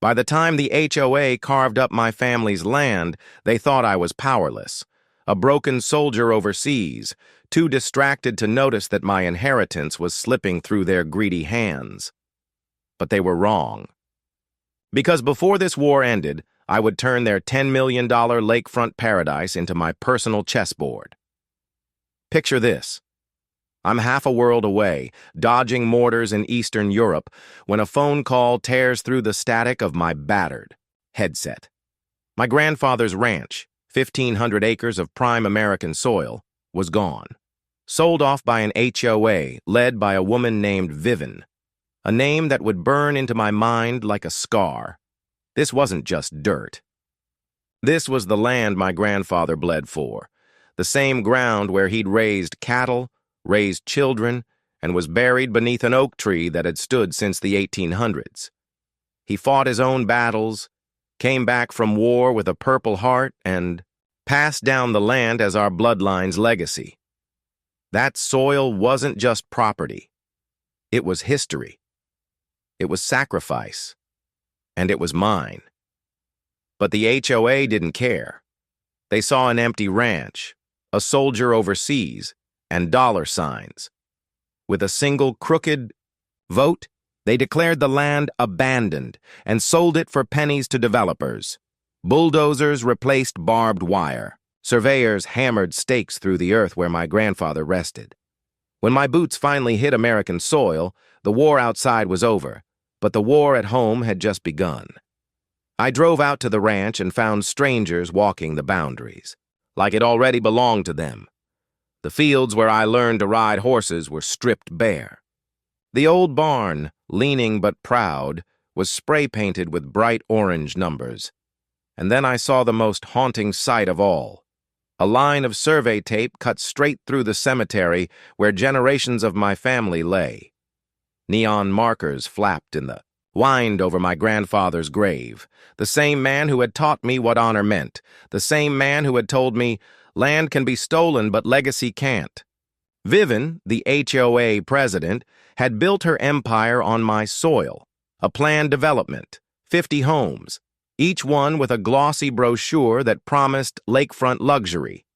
By the time the HOA carved up my family's land, they thought I was powerless, a broken soldier overseas, too distracted to notice that my inheritance was slipping through their greedy hands. But they were wrong. Because before this war ended, I would turn their $10 million lakefront paradise into my personal chessboard. Picture this. I'm half a world away, dodging mortars in Eastern Europe, when a phone call tears through the static of my battered headset. My grandfather's ranch, 1,500 acres of prime American soil, was gone. Sold off by an HOA led by a woman named Vivian, a name that would burn into my mind like a scar. This wasn't just dirt. This was the land my grandfather bled for, the same ground where he'd raised cattle, raised children, and was buried beneath an oak tree that had stood since the 1800s. He fought his own battles, came back from war with a purple heart, and passed down the land as our bloodline's legacy. That soil wasn't just property. It was history. It was sacrifice. And it was mine. But the HOA didn't care. They saw an empty ranch, a soldier overseas, and dollar signs. With a single crooked vote, they declared the land abandoned and sold it for pennies to developers. Bulldozers replaced barbed wire. Surveyors hammered stakes through the earth where my grandfather rested. When my boots finally hit American soil, the war outside was over, but the war at home had just begun. I drove out to the ranch and found strangers walking the boundaries, like it already belonged to them. The fields where I learned to ride horses were stripped bare. The old barn, leaning but proud, was spray-painted with bright orange numbers. And then I saw the most haunting sight of all. A line of survey tape cut straight through the cemetery where generations of my family lay. Neon markers flapped in the wind over my grandfather's grave. The same man who had taught me what honor meant. The same man who had told me, land can be stolen, but legacy can't. Vivian, the HOA president, had built her empire on my soil. A planned development, 50 homes, each one with a glossy brochure that promised lakefront luxury.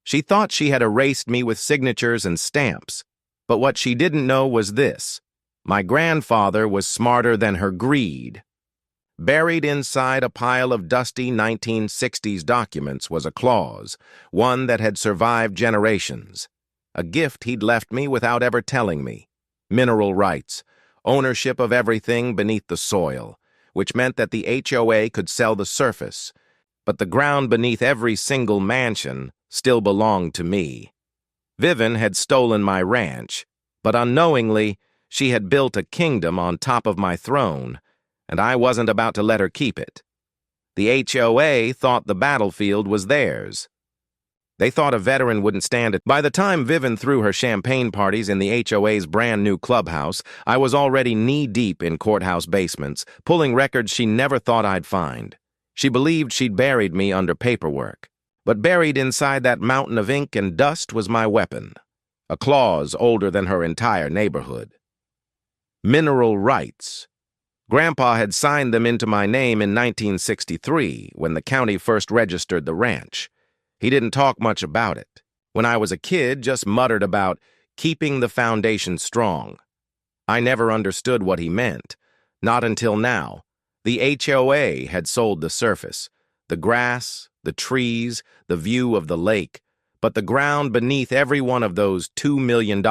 She thought she had erased me with signatures and stamps, but what she didn't know was this. My grandfather was smarter than her greed. Buried inside a pile of dusty 1960s documents was a clause, one that had survived generations. A gift he'd left me without ever telling me. Mineral rights, ownership of everything beneath the soil, which meant that the HOA could sell the surface, but the ground beneath every single mansion still belonged to me. Vivian had stolen my ranch, but unknowingly, she had built a kingdom on top of my throne, and I wasn't about to let her keep it. The HOA thought the battlefield was theirs. They thought a veteran wouldn't stand it. By the time Vivian threw her champagne parties in the HOA's brand-new clubhouse, I was already knee-deep in courthouse basements, pulling records she never thought I'd find. She believed she'd buried me under paperwork. But buried inside that mountain of ink and dust was my weapon, a clause older than her entire neighborhood. Mineral rights. Grandpa had signed them into my name in 1963 when the county first registered the ranch. He didn't talk much about it. When I was a kid, just muttered about keeping the foundation strong. I never understood what he meant. Not until now. The HOA had sold the surface, the grass, the trees, the view of the lake, but the ground beneath every one of those $2 million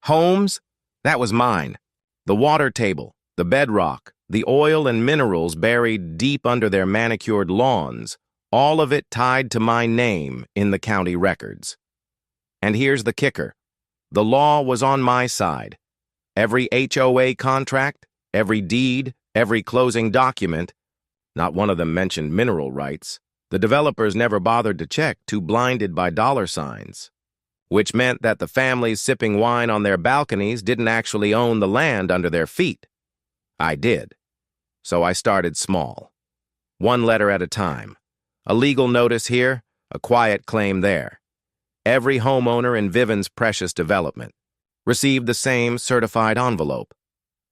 homes, that was mine. The water table, the bedrock, the oil and minerals buried deep under their manicured lawns, all of it tied to my name in the county records. And here's the kicker. The law was on my side. Every HOA contract, every deed, every closing document, not one of them mentioned mineral rights. The developers never bothered to check, too blinded by dollar signs. Which meant that the families sipping wine on their balconies didn't actually own the land under their feet. I did. So I started small. One letter at a time. A legal notice here, a quiet claim there. Every homeowner in Vivian's precious development received the same certified envelope.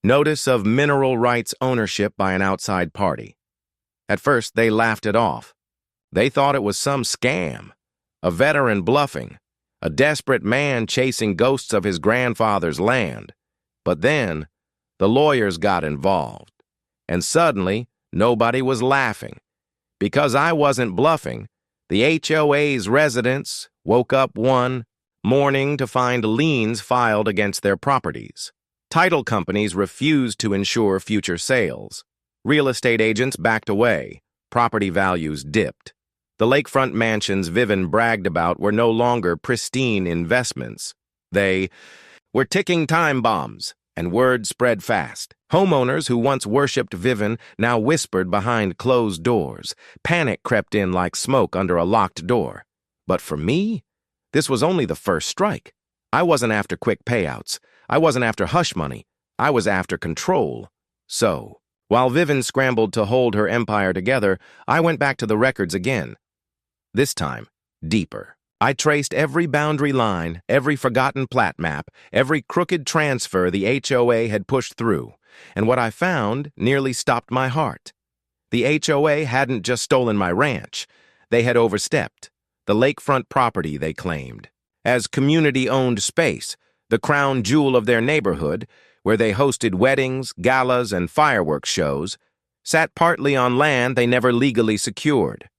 Notice of mineral rights ownership by an outside party. At first, they laughed it off. They thought it was some scam, a veteran bluffing, a desperate man chasing ghosts of his grandfather's land. But then, the lawyers got involved, and suddenly, nobody was laughing. Because I wasn't bluffing, the HOA's residents woke up one morning to find liens filed against their properties. Title companies refused to insure future sales. Real estate agents backed away. Property values dipped. The lakefront mansions Vivian bragged about were no longer pristine investments. They were ticking time bombs, and word spread fast. Homeowners who once worshipped Vivian now whispered behind closed doors. Panic crept in like smoke under a locked door. But for me, this was only the first strike. I wasn't after quick payouts. I wasn't after hush money. I was after control. So, while Vivian scrambled to hold her empire together, I went back to the records again. This time, deeper. I traced every boundary line, every forgotten plat map, every crooked transfer the HOA had pushed through, and what I found nearly stopped my heart. The HOA hadn't just stolen my ranch. They had overstepped. The lakefront property, they claimed, as community-owned space, the crown jewel of their neighborhood, where they hosted weddings, galas, and fireworks shows, sat partly on land they never legally secured.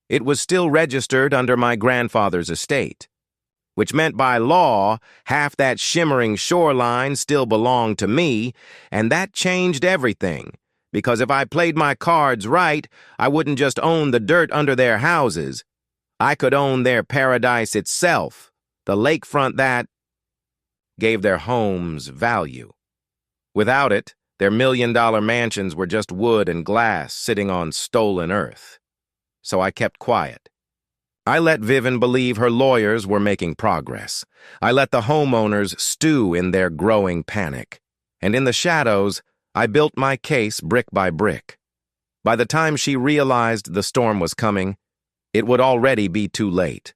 It was still registered under my grandfather's estate, which meant by law, half that shimmering shoreline still belonged to me, and that changed everything, because if I played my cards right, I wouldn't just own the dirt under their houses. I could own their paradise itself, the lakefront that gave their homes value. Without it, their million-dollar mansions were just wood and glass sitting on stolen earth. So I kept quiet. I let Vivian believe her lawyers were making progress. I let the homeowners stew in their growing panic. And in the shadows, I built my case brick by brick. By the time she realized the storm was coming, it would already be too late.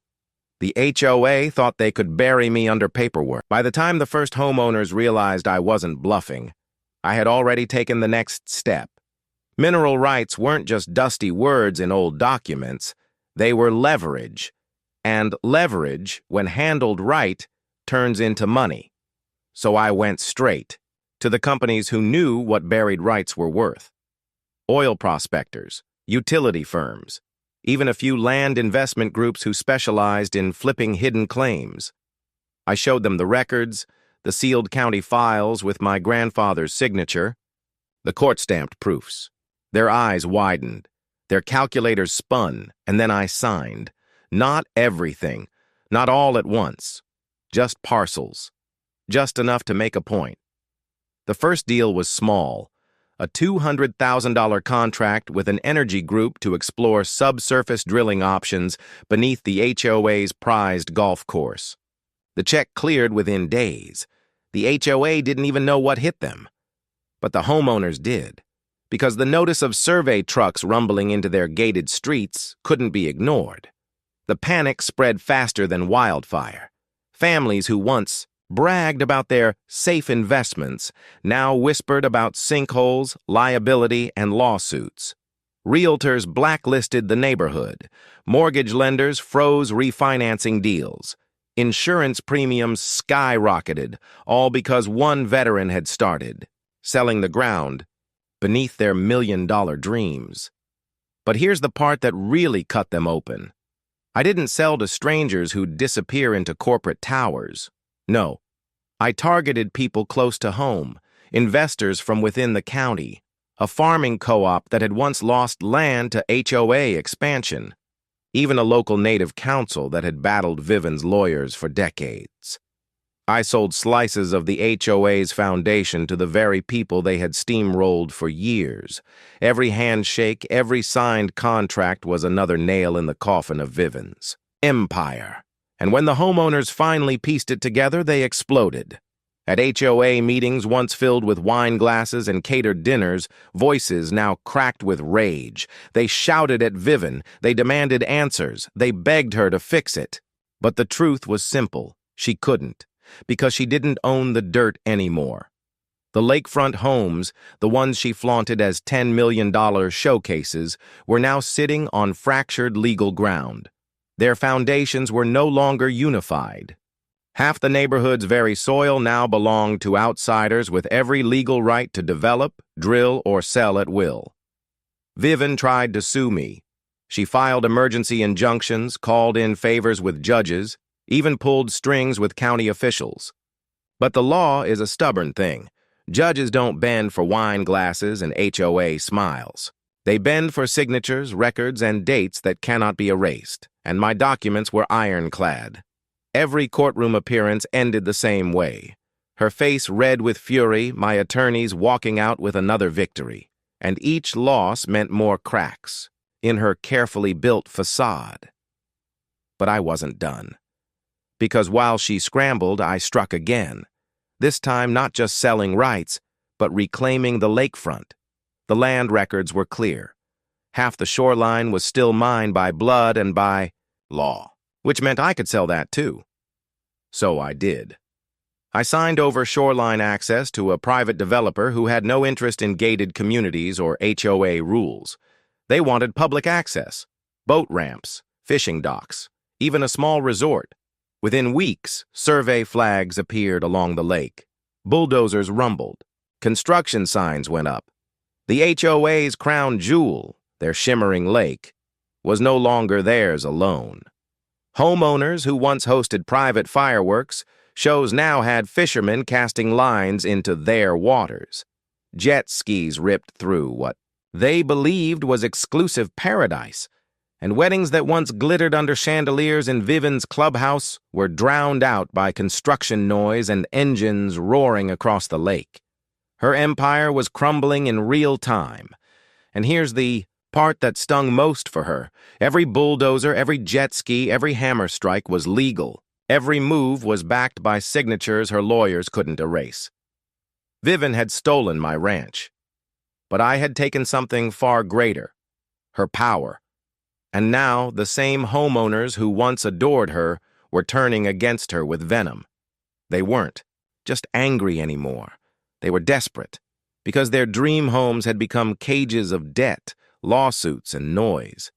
The HOA thought they could bury me under paperwork. By the time the first homeowners realized I wasn't bluffing, I had already taken the next step. Mineral rights weren't just dusty words in old documents. They were leverage. And leverage, when handled right, turns into money. So I went straight to the companies who knew what buried rights were worth. Oil prospectors, utility firms, even a few land investment groups who specialized in flipping hidden claims. I showed them the records, the sealed county files with my grandfather's signature, the court-stamped proofs. Their eyes widened, their calculators spun, and then I signed. Not everything, not all at once, just parcels, just enough to make a point. The first deal was small, a $200,000 contract with an energy group to explore subsurface drilling options beneath the HOA's prized golf course. The check cleared within days. The HOA didn't even know what hit them. But the homeowners did, because the notice of survey trucks rumbling into their gated streets couldn't be ignored. The panic spread faster than wildfire. Families who once bragged about their safe investments now whispered about sinkholes, liability, and lawsuits. Realtors blacklisted the neighborhood. Mortgage lenders froze refinancing deals. Insurance premiums skyrocketed, all because one veteran had started, selling the ground beneath their million-dollar dreams. But here's the part that really cut them open. I didn't sell to strangers who'd disappear into corporate towers. No, I targeted people close to home, investors from within the county, a farming co-op that had once lost land to HOA expansion, even a local native council that had battled Vivian's lawyers for decades. I sold slices of the HOA's foundation to the very people they had steamrolled for years. Every handshake, every signed contract was another nail in the coffin of Vivian's empire. And when the homeowners finally pieced it together, they exploded. At HOA meetings once filled with wine glasses and catered dinners, voices now cracked with rage. They shouted at Vivian, they demanded answers, they begged her to fix it. But the truth was simple. She couldn't, because she didn't own the dirt anymore. The lakefront homes, the ones she flaunted as $10 million showcases, were now sitting on fractured legal ground. Their foundations were no longer unified. Half the neighborhood's very soil now belonged to outsiders with every legal right to develop, drill, or sell at will. Vivian tried to sue me. She filed emergency injunctions, called in favors with judges, even pulled strings with county officials. But the law is a stubborn thing. Judges don't bend for wine glasses and HOA smiles. They bend for signatures, records, and dates that cannot be erased, and my documents were ironclad. Every courtroom appearance ended the same way. Her face red with fury, my attorneys walking out with another victory, and each loss meant more cracks in her carefully built facade. But I wasn't done. Because while she scrambled, I struck again. This time not just selling rights, but reclaiming the lakefront. The land records were clear. Half the shoreline was still mine by blood and by law, which meant I could sell that too. So I did. I signed over shoreline access to a private developer who had no interest in gated communities or HOA rules. They wanted public access, boat ramps, fishing docks, even a small resort. Within weeks, survey flags appeared along the lake. Bulldozers rumbled. Construction signs went up. The HOA's crown jewel, their shimmering lake, was no longer theirs alone. Homeowners who once hosted private fireworks shows now had fishermen casting lines into their waters. Jet skis ripped through what they believed was exclusive paradise, and weddings that once glittered under chandeliers in Vivian's clubhouse were drowned out by construction noise and engines roaring across the lake. Her empire was crumbling in real time. And here's the part that stung most for her. Every bulldozer, every jet ski, every hammer strike was legal. Every move was backed by signatures her lawyers couldn't erase. Vivian had stolen my ranch. But I had taken something far greater, her power. And now the same homeowners who once adored her were turning against her with venom. They weren't just angry anymore. They were desperate, because their dream homes had become cages of debt, lawsuits, and noise.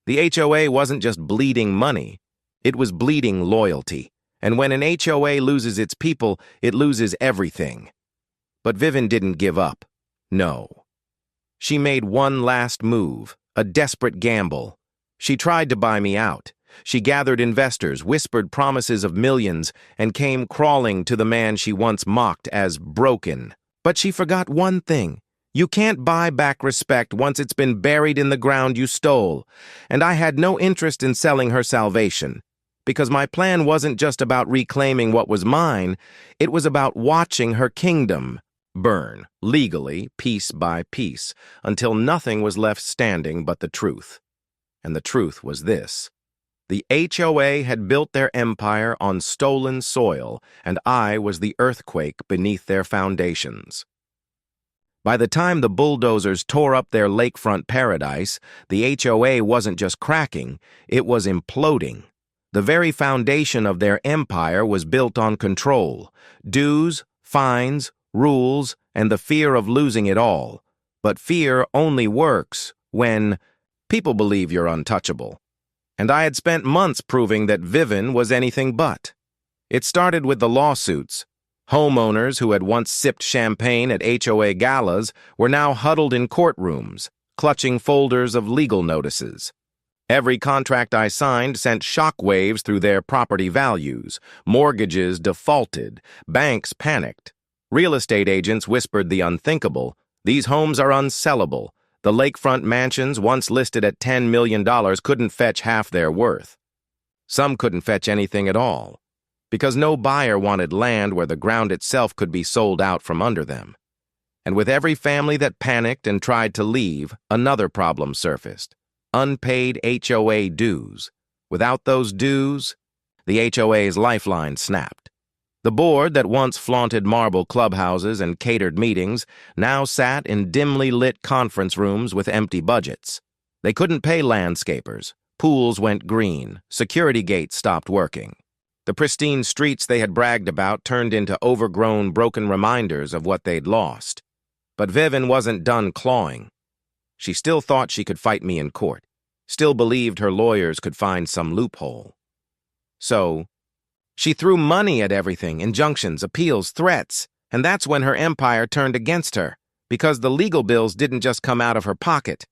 The HOA wasn't just bleeding money, it was bleeding loyalty. And when an HOA loses its people, it loses everything. But Vivian didn't give up. No. She made one last move, a desperate gamble. She tried to buy me out. She gathered investors, whispered promises of millions, and came crawling to the man she once mocked as broken. But she forgot one thing. You can't buy back respect once it's been buried in the ground you stole. And I had no interest in selling her salvation. Because my plan wasn't just about reclaiming what was mine, it was about watching her kingdom burn, legally, piece by piece, until nothing was left standing but the truth. And the truth was this. The HOA had built their empire on stolen soil, and I was the earthquake beneath their foundations. By the time the bulldozers tore up their lakefront paradise, the HOA wasn't just cracking, it was imploding. The very foundation of their empire was built on control, dues, fines, rules, and the fear of losing it all. But fear only works when people believe you're untouchable. And I had spent months proving that Vivian was anything but. It started with the lawsuits. Homeowners who had once sipped champagne at HOA galas were now huddled in courtrooms, clutching folders of legal notices. Every contract I signed sent shockwaves through their property values. Mortgages defaulted. Banks panicked. Real estate agents whispered the unthinkable. These homes are unsellable. The lakefront mansions, once listed at $10 million, couldn't fetch half their worth. Some couldn't fetch anything at all, because no buyer wanted land where the ground itself could be sold out from under them. And with every family that panicked and tried to leave, another problem surfaced. Unpaid HOA dues. Without those dues, the HOA's lifeline snapped. The board that once flaunted marble clubhouses and catered meetings now sat in dimly lit conference rooms with empty budgets. They couldn't pay landscapers. Pools went green. Security gates stopped working. The pristine streets they had bragged about turned into overgrown, broken reminders of what they'd lost. But Vivian wasn't done clawing. She still thought she could fight me in court, still believed her lawyers could find some loophole. So, she threw money at everything, injunctions, appeals, threats, and that's when her empire turned against her, because the legal bills didn't just come out of her pocket.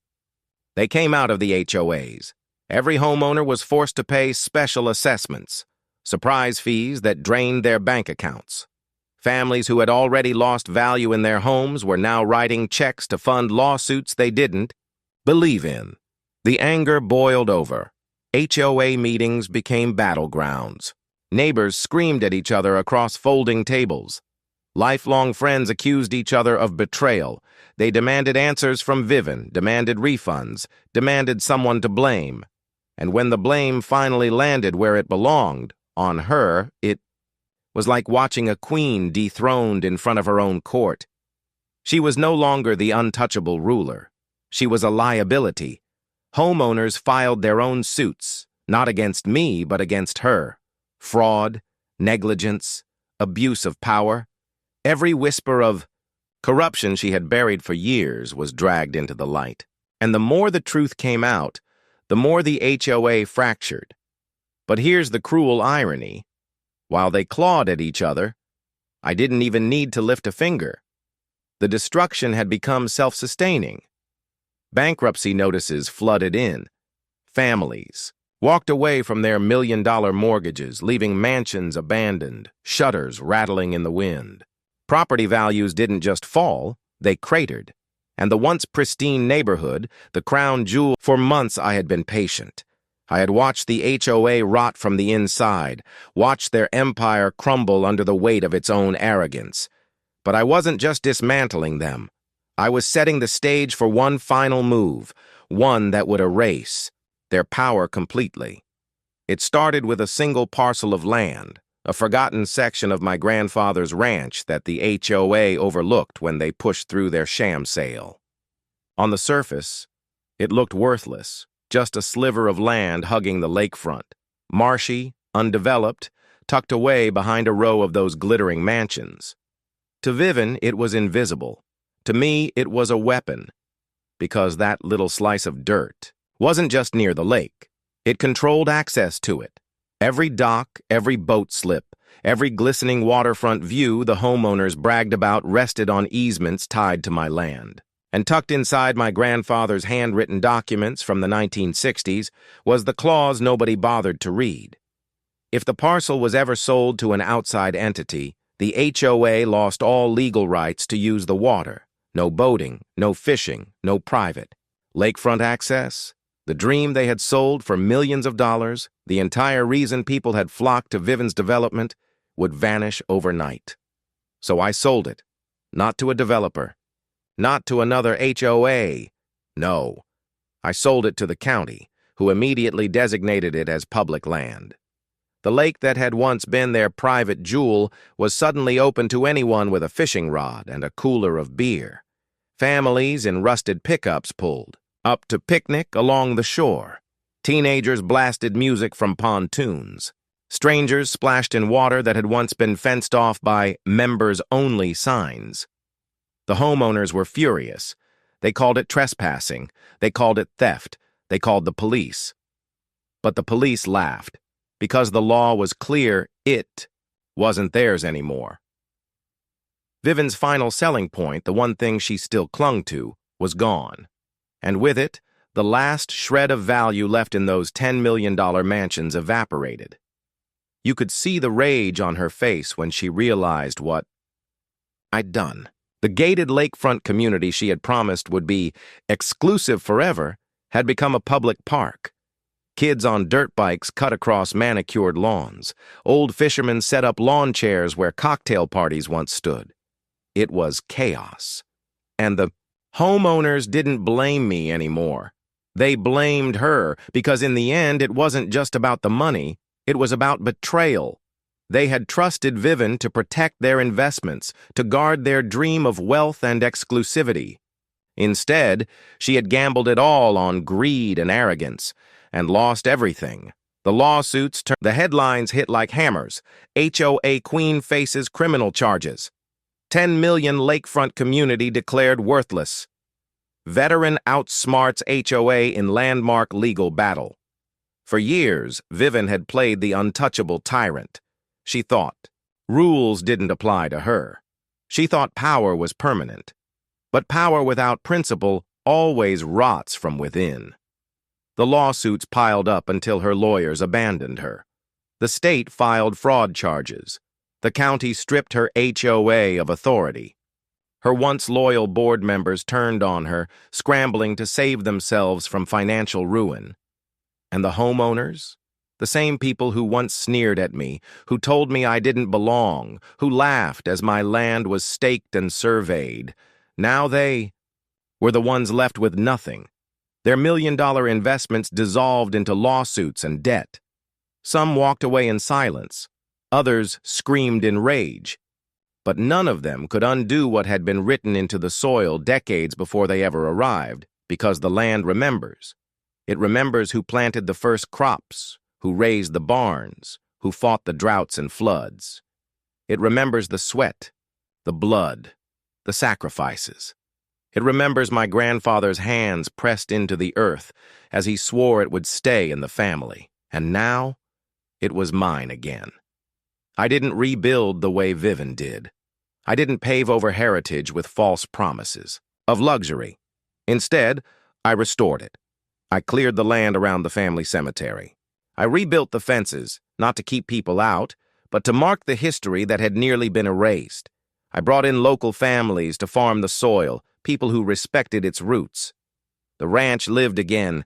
They came out of the HOAs. Every homeowner was forced to pay special assessments, surprise fees that drained their bank accounts. Families who had already lost value in their homes were now writing checks to fund lawsuits they didn't believe in. The anger boiled over. HOA meetings became battlegrounds. Neighbors screamed at each other across folding tables. Lifelong friends accused each other of betrayal. They demanded answers from Vivian, demanded refunds, demanded someone to blame. And when the blame finally landed where it belonged, on her, it was like watching a queen dethroned in front of her own court. She was no longer the untouchable ruler. She was a liability. Homeowners filed their own suits, not against me, but against her. Fraud, negligence, abuse of power. Every whisper of corruption she had buried for years was dragged into the light. And the more the truth came out, the more the HOA fractured. But here's the cruel irony. While they clawed at each other, I didn't even need to lift a finger. The destruction had become self-sustaining. Bankruptcy notices flooded in. Families walked away from their million-dollar mortgages, leaving mansions abandoned, shutters rattling in the wind. Property values didn't just fall, they cratered. And the once pristine neighborhood, the crown jewel, for months I had been patient. I had watched the HOA rot from the inside, watched their empire crumble under the weight of its own arrogance. But I wasn't just dismantling them. I was setting the stage for one final move, one that would erase their power completely. It started with a single parcel of land, a forgotten section of my grandfather's ranch that the HOA overlooked when they pushed through their sham sale. On the surface, it looked worthless, just a sliver of land hugging the lakefront, marshy, undeveloped, tucked away behind a row of those glittering mansions. To Vivian, it was invisible. To me, it was a weapon, because that little slice of dirt wasn't just near the lake. It controlled access to it. Every dock, every boat slip, every glistening waterfront view the homeowners bragged about rested on easements tied to my land. And tucked inside my grandfather's handwritten documents from the 1960s was the clause nobody bothered to read. If the parcel was ever sold to an outside entity, the HOA lost all legal rights to use the water. No boating, no fishing, no private. Lakefront access, the dream they had sold for millions of dollars, the entire reason people had flocked to Vivian's development, would vanish overnight. So I sold it, not to a developer, not to another HOA. No, I sold it to the county, who immediately designated it as public land. The lake that had once been their private jewel was suddenly open to anyone with a fishing rod and a cooler of beer. Families in rusted pickups pulled up to picnic along the shore. Teenagers blasted music from pontoons. Strangers splashed in water that had once been fenced off by members-only signs. The homeowners were furious. They called it trespassing. They called it theft. They called the police. But the police laughed. Because the law was clear, it wasn't theirs anymore. Vivian's final selling point, the one thing she still clung to, was gone. And with it, the last shred of value left in those $10 million mansions evaporated. You could see the rage on her face when she realized what I'd done. The gated lakefront community she had promised would be exclusive forever had become a public park. Kids on dirt bikes cut across manicured lawns. Old fishermen set up lawn chairs where cocktail parties once stood. It was chaos. And the homeowners didn't blame me anymore. They blamed her because in the end it wasn't just about the money, it was about betrayal. They had trusted Vivian to protect their investments, to guard their dream of wealth and exclusivity. Instead, she had gambled it all on greed and arrogance, and lost everything. The The lawsuits turned. The headlines hit like hammers. HOA queen faces criminal charges. 10 million lakefront community declared worthless. Veteran outsmarts HOA in landmark legal battle. For years, Vivian had played the untouchable tyrant. She thought rules didn't apply to her. She thought power was permanent. But power without principle always rots from within. The lawsuits piled up until her lawyers abandoned her. The state filed fraud charges. The county stripped her HOA of authority. Her once loyal board members turned on her, scrambling to save themselves from financial ruin. And the homeowners? The same people who once sneered at me, who told me I didn't belong, who laughed as my land was staked and surveyed. Now they were the ones left with nothing. Their million-dollar investments dissolved into lawsuits and debt. Some walked away in silence. Others screamed in rage. But none of them could undo what had been written into the soil decades before they ever arrived, because the land remembers. It remembers who planted the first crops, who raised the barns, who fought the droughts and floods. It remembers the sweat, the blood, the sacrifices. It remembers my grandfather's hands pressed into the earth as he swore it would stay in the family. And now, it was mine again. I didn't rebuild the way Vivian did. I didn't pave over heritage with false promises of luxury. Instead, I restored it. I cleared the land around the family cemetery. I rebuilt the fences, not to keep people out, but to mark the history that had nearly been erased. I brought in local families to farm the soil, people who respected its roots. The ranch lived again,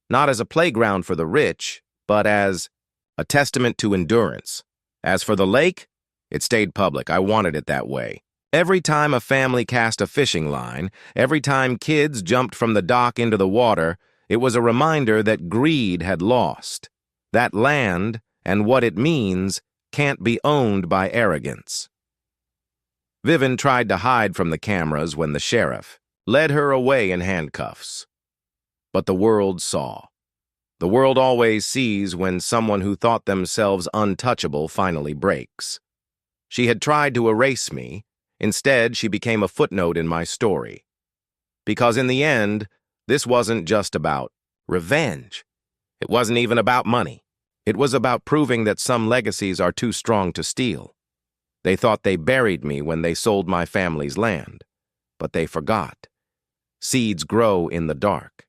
not as a playground for the rich, but as a testament to endurance. As for the lake, it stayed public. I wanted it that way. Every time a family cast a fishing line, every time kids jumped from the dock into the water, it was a reminder that greed had lost. That land, and what it means, can't be owned by arrogance. Vivian tried to hide from the cameras when the sheriff led her away in handcuffs. But the world saw. The world always sees when someone who thought themselves untouchable finally breaks. She had tried to erase me. Instead, she became a footnote in my story. Because in the end, this wasn't just about revenge. It wasn't even about money. It was about proving that some legacies are too strong to steal. They thought they buried me when they sold my family's land. But they forgot. Seeds grow in the dark.